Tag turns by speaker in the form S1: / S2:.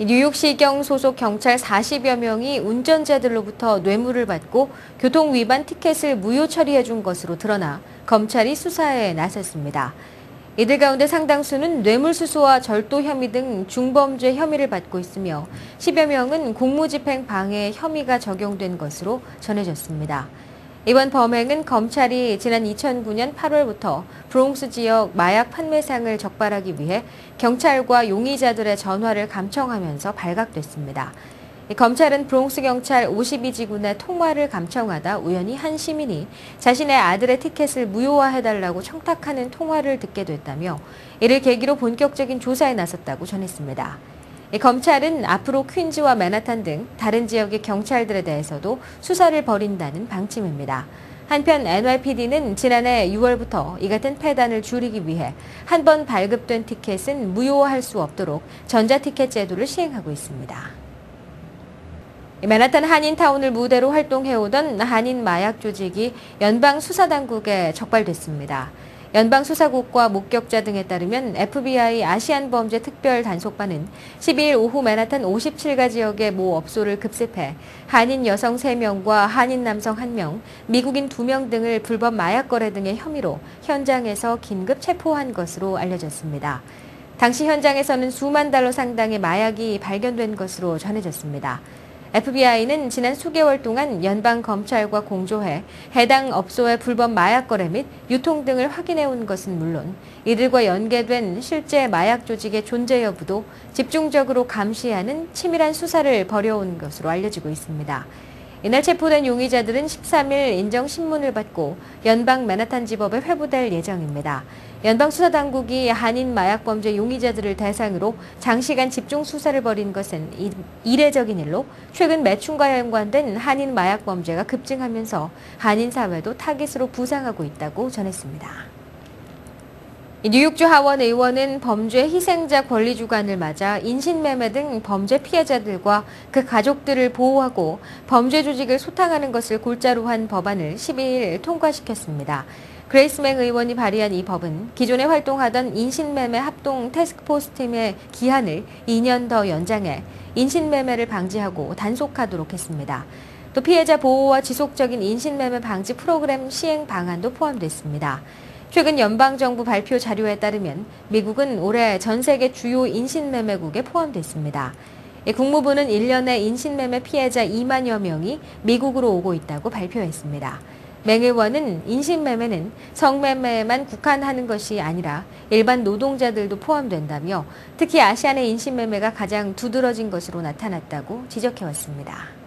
S1: 뉴욕시경 소속 경찰 40여 명이 운전자들로부터 뇌물을 받고 교통위반 티켓을 무효 처리해 준 것으로 드러나 검찰이 수사에 나섰습니다. 이들 가운데 상당수는 뇌물수수와 절도 혐의 등 중범죄 혐의를 받고 있으며 10여 명은 공무집행 방해 혐의가 적용된 것으로 전해졌습니다. 이번 범행은 검찰이 지난 2009년 8월부터 브롱스 지역 마약 판매상을 적발하기 위해 경찰과 용의자들의 전화를 감청하면서 발각됐습니다. 검찰은 브롱스 경찰 52지구내 통화를 감청하다 우연히 한 시민이 자신의 아들의 티켓을 무효화해달라고 청탁하는 통화를 듣게 됐다며 이를 계기로 본격적인 조사에 나섰다고 전했습니다. 검찰은 앞으로 퀸즈와 맨하탄 등 다른 지역의 경찰들에 대해서도 수사를 벌인다는 방침입니다. 한편 NYPD는 지난해 6월부터 이 같은 폐단을 줄이기 위해 한 번 발급된 티켓은 무효화할 수 없도록 전자티켓 제도를 시행하고 있습니다. 맨하탄 한인타운을 무대로 활동해오던 한인 마약 조직이 연방수사당국에 적발됐습니다. 연방수사국과 목격자 등에 따르면 FBI 아시안범죄특별단속반은 12일 오후 맨하탄 57가 지역의 모 업소를 급습해 한인 여성 3명과 한인 남성 1명, 미국인 2명 등을 불법 마약 거래 등의 혐의로 현장에서 긴급 체포한 것으로 알려졌습니다. 당시 현장에서는 수만 달러 상당의 마약이 발견된 것으로 전해졌습니다. FBI는 지난 수개월 동안 연방검찰과 공조해 해당 업소의 불법 마약 거래 및 유통 등을 확인해온 것은 물론 이들과 연계된 실제 마약 조직의 존재 여부도 집중적으로 감시하는 치밀한 수사를 벌여온 것으로 알려지고 있습니다. 이날 체포된 용의자들은 13일 인정신문을 받고 연방 맨하탄 지법에 회부될 예정입니다. 연방수사당국이 한인 마약범죄 용의자들을 대상으로 장시간 집중 수사를 벌인 것은 이례적인 일로 최근 매춘과 연관된 한인 마약범죄가 급증하면서 한인 사회도 타깃으로 부상하고 있다고 전했습니다. 뉴욕주 하원 의원은 범죄 희생자 권리 주간을 맞아 인신매매 등 범죄 피해자들과 그 가족들을 보호하고 범죄 조직을 소탕하는 것을 골자로 한 법안을 12일 통과시켰습니다. 그레이스 맹 의원이 발의한 이 법은 기존에 활동하던 인신매매 합동 태스크포스 팀의 기한을 2년 더 연장해 인신매매를 방지하고 단속하도록 했습니다. 또 피해자 보호와 지속적인 인신매매 방지 프로그램 시행 방안도 포함됐습니다. 최근 연방정부 발표 자료에 따르면 미국은 올해 전 세계 주요 인신매매국에 포함됐습니다. 국무부는 1년에 인신매매 피해자 2만여 명이 미국으로 오고 있다고 발표했습니다. 맹 의원은 인신매매는 성매매에만 국한하는 것이 아니라 일반 노동자들도 포함된다며 특히 아시안의 인신매매가 가장 두드러진 것으로 나타났다고 지적해왔습니다.